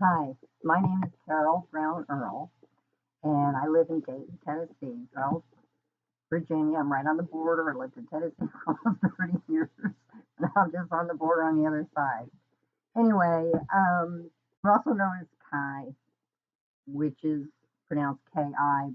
Hi, my name is Carol Brown Earl, and I live in Dayton, Tennessee. Well, Virginia, I'm right on the border. I lived in Tennessee for almost 30 years. And I'm just on the border on the other side. Anyway, I'm also known as Kai, which is pronounced Ki,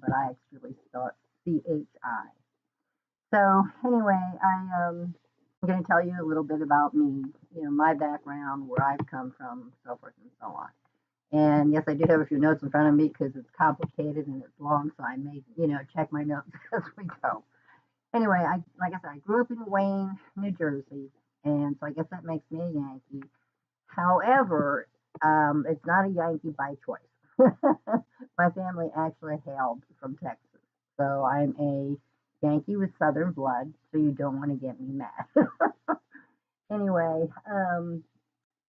but I actually spell it Chi. So anyway, I'm going to tell you a little bit about me, my background, where I've come from, so forth and so on. And yes, I do have a few notes in front of me because it's complicated and it's long, so I may, check my notes as we go. Anyway, like I said, I grew up in Wayne, New Jersey, and so I guess that makes me a Yankee. However, it's not a Yankee by choice. My family actually hailed from Texas, so I'm a Yankee with Southern blood. So you don't want to get me mad. Anyway,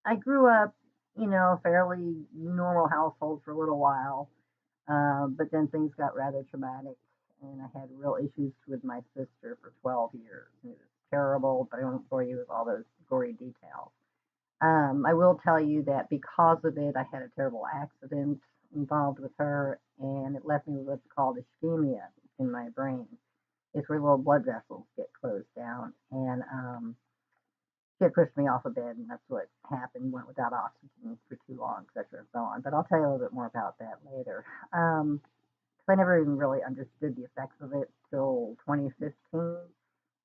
I grew up, fairly normal household for a little while, but then things got rather traumatic, and I had real issues with my sister for 12 years. It was terrible, but I won't bore you with all those gory details. I will tell you that because of it, I had a terrible accident involved with her, and it left me with what's called ischemia in my brain. It's where little blood vessels get closed down, and she had pushed me off a bed, and that's what happened. Went without oxygen for too long, etc., and so on. But I'll tell you a little bit more about that later. 'Cause I never even really understood the effects of it till 2015,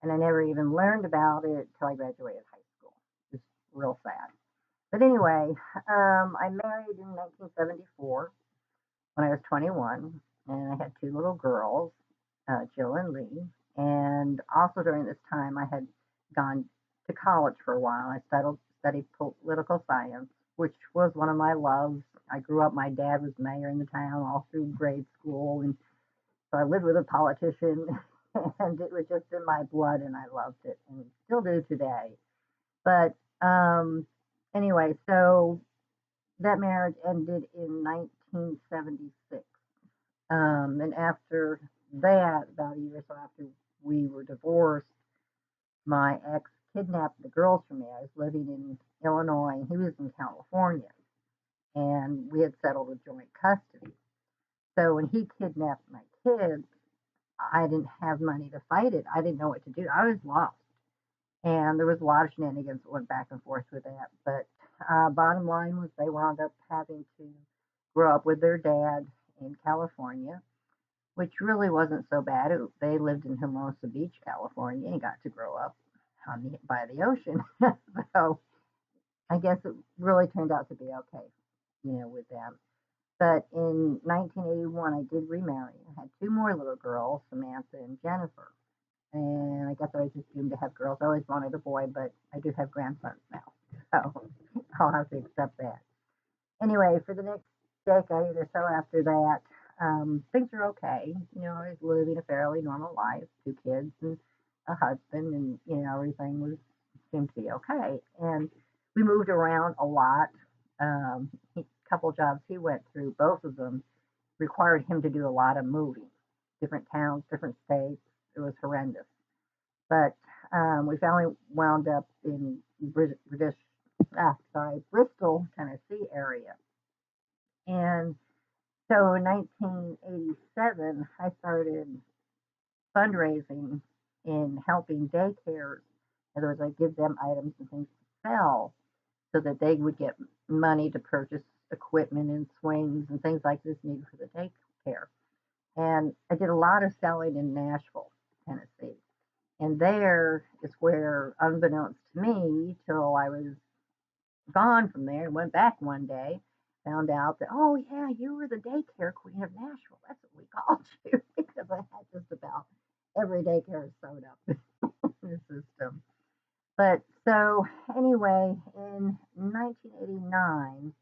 and I never even learned about it till I graduated high school. It's real sad. But anyway, I married in 1974 when I was 21, and I had two little girls, Jill and Lee. And also during this time, I had gone to college for a while. I studied political science, which was one of my loves. I grew up, my dad was mayor in the town all through grade school, and so I lived with a politician, and it was just in my blood, and I loved it, and still do today. But anyway, so that marriage ended in 1976. And after that, about a year or so after we were divorced, my ex kidnapped the girls from me. I was living in Illinois and he was in California, and we had settled a joint custody. So when he kidnapped my kids, I didn't have money to fight it. I didn't know what to do. I was lost. And there was a lot of shenanigans that went back and forth with that. But bottom line was they wound up having to grow up with their dad in California, which really wasn't so bad. They lived in Hermosa Beach, California, and got to grow up by the ocean. So I guess it really turned out to be okay, with them. But in 1981, I did remarry. I had two more little girls, Samantha and Jennifer. And I guess I was just doomed to have girls. I always wanted a boy, but I do have grandsons now. So I'll have to accept that. Anyway, for the next decade or so after that, things are okay. I was living a fairly normal life, two kids and a husband, and everything was seemed to be okay. And we moved around a lot. Couple jobs he went through, both of them required him to do a lot of moving, different towns, different states. It was horrendous. But we finally wound up in Bristol, Tennessee area. And so in 1987, I started fundraising in helping daycares. In other words, I give them items and things to sell so that they would get money to purchase equipment and swings and things like this needed for the daycare. And I did a lot of selling in Nashville, Tennessee. And there is where, unbeknownst to me, till I was gone from there and went back one day, found out that, oh, yeah, you were the daycare queen of Nashville. That's what we called you because I had just about every daycare sewed up in the system. But so, anyway, in 1989,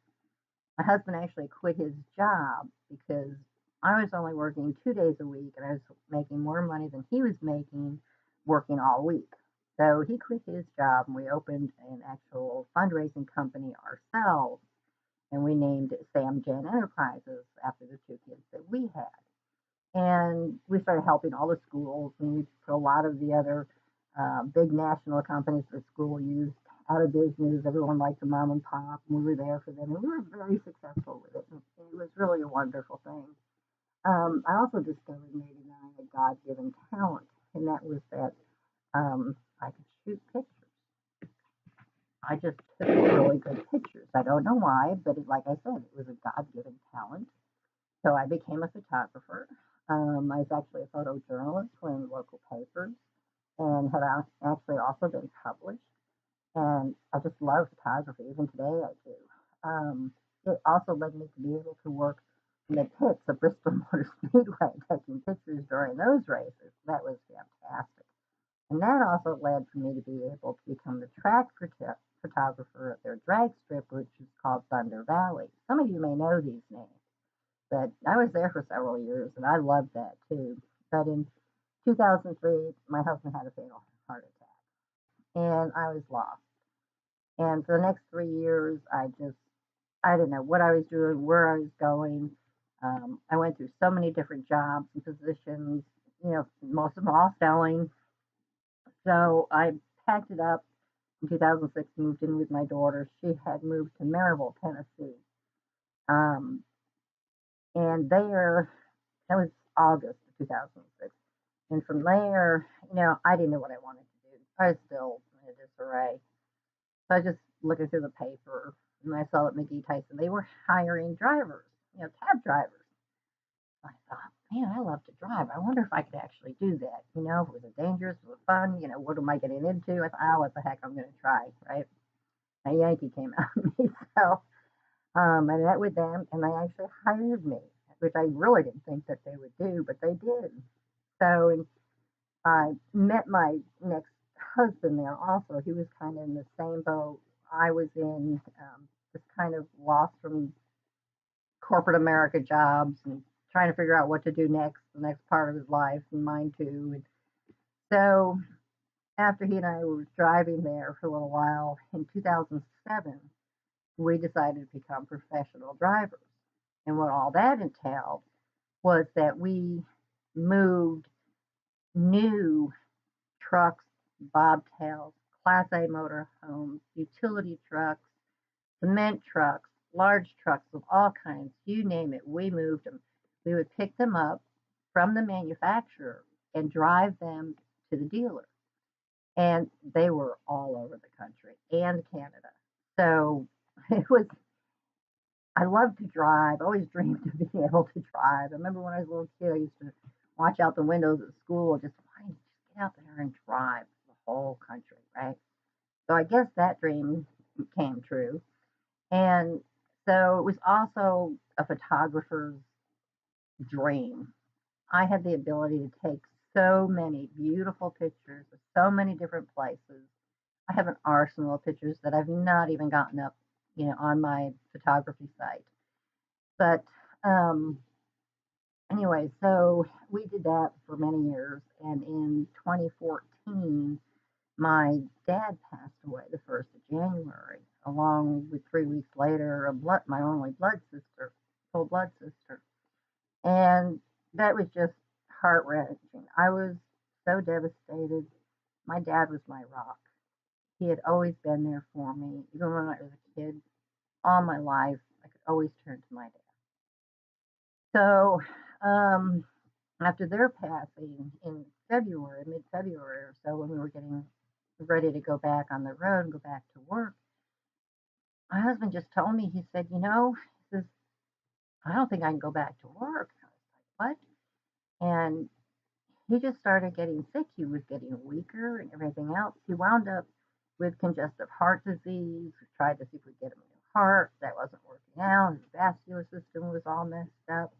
my husband actually quit his job because I was only working 2 days a week and I was making more money than he was making working all week. So he quit his job and we opened an actual fundraising company ourselves, and we named it Sam Jan Enterprises after the two kids that we had. And we started helping all the schools, and we put a lot of the other big national companies the school used out of business. Everyone liked the mom and pop, and we were there for them, and we were very successful with it. It was really a wonderful thing. I also discovered maybe that I had a God-given talent, and that was that I could shoot pictures. I just took really good pictures. I don't know why, but like I said, it was a God-given talent. So I became a photographer. I was actually a photojournalist for local papers and have actually also been published. And I just love photography. Even today, I do. It also led me to be able to work in the pits of Bristol Motor Speedway, taking pictures during those races. That was fantastic. And that also led for me to be able to become the track photographer at their drag strip, which is called Thunder Valley. Some of you may know these names, but I was there for several years, and I loved that too. But in 2003, my husband had a fatal heart attack, and I was lost. And for the next 3 years, I didn't know what I was doing, where I was going. I went through so many different jobs and positions, most of them all selling. So I packed it up in 2006, moved in with my daughter. She had moved to Maryville, Tennessee. Um, and there, that was August of 2006. And from there, I didn't know what I wanted to do. I was still in a disarray. So I just looking through the paper, and I saw that McGee Tyson, they were hiring drivers, cab drivers. I thought, man, I love to drive. I wonder if I could actually do that. Was it dangerous? Was it fun? What am I getting into? I thought, oh, what the heck, I'm going to try, right? A Yankee came out of me. So I met with them, and they actually hired me, which I really didn't think that they would do, but they did. So and I met my next husband there also. He was kind of in the same boat I was in, just kind of lost from corporate America jobs and trying to figure out what to do next, the next part of his life, and mine too. And so after he and I were driving there for a little while in 2007, we decided to become professional drivers. And what all that entailed was that we moved new trucks, bobtails, Class A motorhomes, utility trucks, cement trucks, large trucks of all kinds, you name it, we moved them. We would pick them up from the manufacturer and drive them to the dealer. And they were all over the country and Canada. So it was, I love to drive. I always dreamed of being able to drive. I remember when I was a little kid, I used to watch out the windows at school, just wanting to just get out there and drive the whole country, right? So I guess that dream came true. And so it was also a photographer's dream. I had the ability to take so many beautiful pictures of so many different places. I have an arsenal of pictures that I've not even gotten up, on my photography site. But um, anyway, so we did that for many years. And in 2014, my dad passed away the 1st of January, along with 3 weeks later, my only blood sister, full blood sister. And that was just heart wrenching. I was so devastated. My dad was my rock. He had always been there for me. Even when I was a kid, all my life, I could always turn to my dad. So after their passing in February, mid February or so, when we were getting ready to go back on the road and go back to work, my husband just told me, he said, he says, I don't think I can go back to work. I was like, what? And he just started getting sick. He was getting weaker and everything else. He wound up with congestive heart disease. We tried to see if we could get him a new heart. That wasn't working out. His vascular system was all messed up.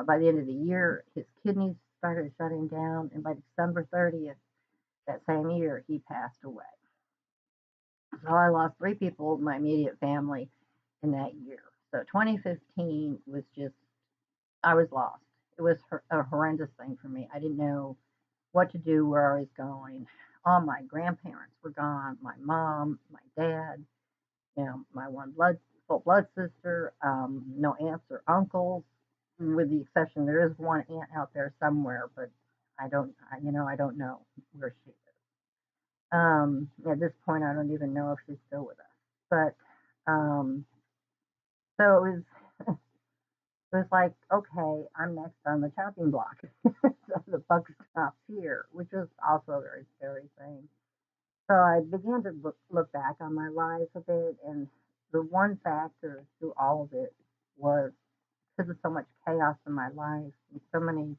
By the end of the year, his kidneys started shutting down. And by December 30th, that same year, he passed away. So I lost three people in my immediate family in that year. So 2015 was just, I was lost. It was a horrendous thing for me. I didn't know what to do, where I was going. All my grandparents were gone, my mom, my dad, my full blood sister, no aunts or uncles, with the exception there is one aunt out there somewhere, but I don't know where she is. At this point, I don't even know if she's still with us. But so it was like, okay, I'm next on the chopping block. So the buck stops here, which was also a very scary thing. So I began to look back on my life a bit, and the one factor through all of it was because of so much chaos in my life and so many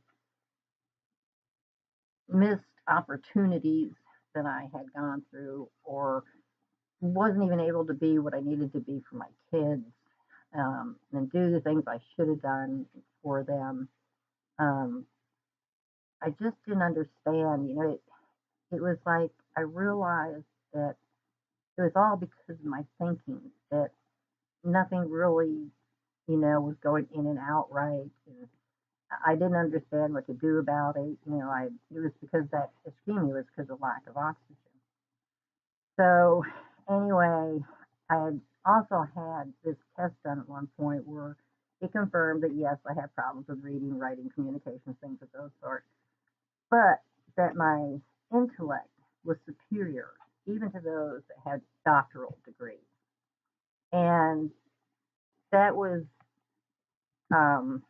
missed opportunities that I had gone through, or wasn't even able to be what I needed to be for my kids, and do the things I should have done for them. Um, I just didn't understand. It was like I realized that it was all because of my thinking that nothing really, was going in and out right. And I didn't understand what to do about it. It was because that ischemia was because of lack of oxygen. So anyway, I had also had this test done at one point where it confirmed that yes, I had problems with reading, writing, communication, things of those sorts, but that my intellect was superior even to those that had doctoral degrees. And that was, um,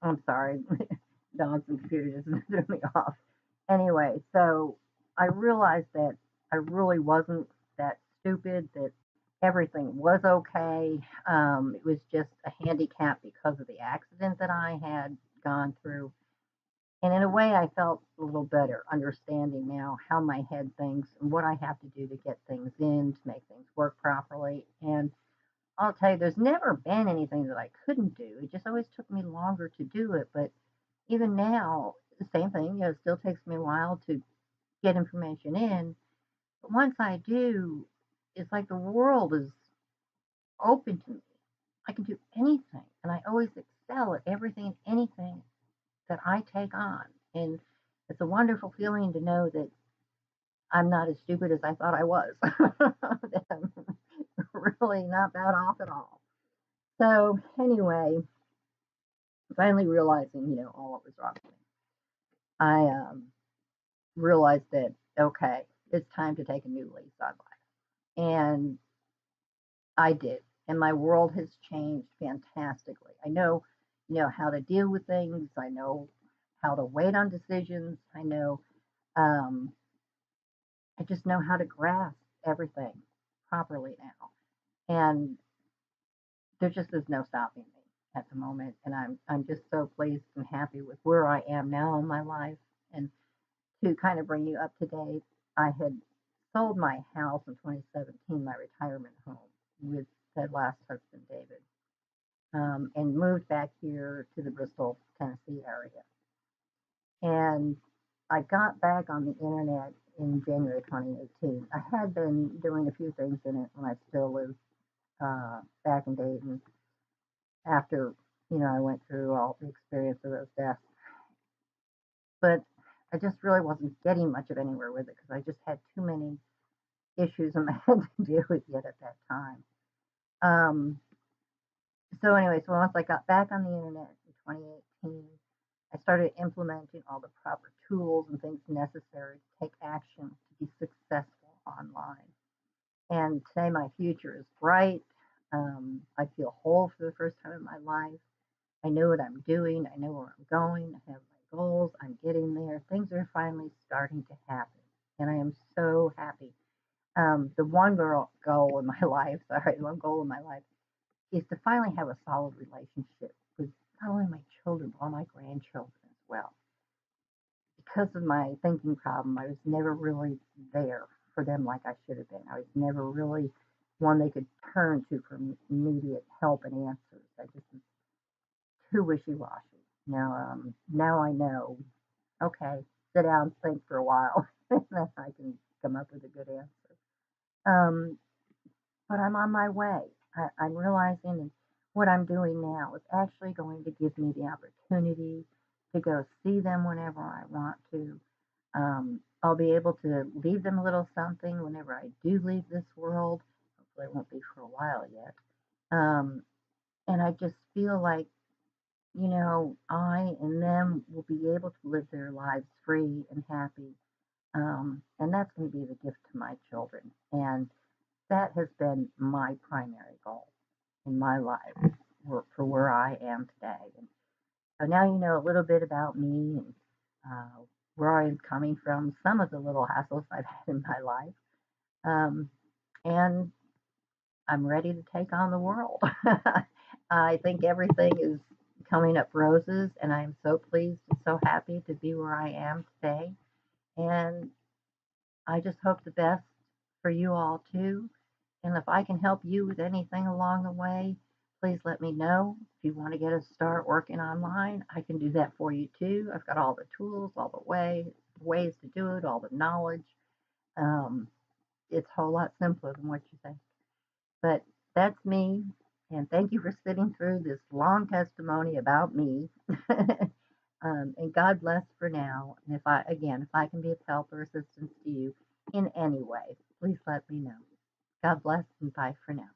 I'm sorry, dogs and computers just threw me off. Anyway, so I realized that I really wasn't that stupid, that everything was okay. It was just a handicap because of the accident that I had gone through. And in a way, I felt a little better understanding now how my head thinks and what I have to do to get things in, to make things work properly. And I'll tell you, there's never been anything that I couldn't do. It just always took me longer to do it. But even now, the same thing, it still takes me a while to get information in. But once I do, it's like the world is open to me. I can do anything. And I always excel at everything and anything that I take on. And it's a wonderful feeling to know that I'm not as stupid as I thought I was. That I'm really not bad off at all. So anyway, finally realizing, all what was wrong with me, I realized that okay, it's time to take a new lease on life, and I did, and my world has changed fantastically. I know, how to deal with things. I know how to wait on decisions. Um, I just know how to grasp everything properly now, and there just is no stopping me at the moment. And I'm just so pleased and happy with where I am now in my life. And to kind of bring you up to date, I had sold my house in 2017, my retirement home, with that last husband, David, and moved back here to the Bristol, Tennessee area. And I got back on the internet in January 2018. I had been doing a few things in it when I still lived back in Dayton after, I went through all the experience of those deaths. But I just really wasn't getting much of anywhere with it because I just had too many issues in my head to deal with yet at that time. Um, so anyway, so once I got back on the internet in 2018, I started implementing all the proper tools and things necessary to take action to be successful online. And today my future is bright. I feel whole for the first time in my life. I know what I'm doing. I know where I'm going. I have my goals. I'm getting there. Things are finally starting to happen. And I am so happy. The one goal in my life, sorry, the one goal in my life is to finally have a solid relationship with not only my children, but all my grandchildren as well. Because of my thinking problem, I was never really there for them like I should have been. I was never really one they could turn to for immediate help and answers. I just was too wishy-washy. Now I know. Okay, sit down, think for a while, and then I can come up with a good answer. Um, but I'm on my way. I'm realizing that what I'm doing now is actually going to give me the opportunity to go see them whenever I want to. I'll be able to leave them a little something whenever I do leave this world. Hopefully, it won't be for a while yet. Um, and I just feel like, I and them will be able to live their lives free and happy, And that's going to be the gift to my children. And that has been my primary goal in my life for where I am today. And so now you know a little bit about me and uh, where I'm coming from, some of the little hassles I've had in my life. Um, and I'm ready to take on the world. I think everything is coming up roses, and I'm so pleased and so happy to be where I am today. And I just hope the best for you all too. And if I can help you with anything along the way, please let me know. If you want to get us start working online, I can do that for you too. I've got all the tools, all the ways to do it, all the knowledge. Um, it's a whole lot simpler than what you think. But that's me. And thank you for sitting through this long testimony about me. And God bless for now. And if I can be of help or assistance to you in any way, please let me know. God bless and bye for now.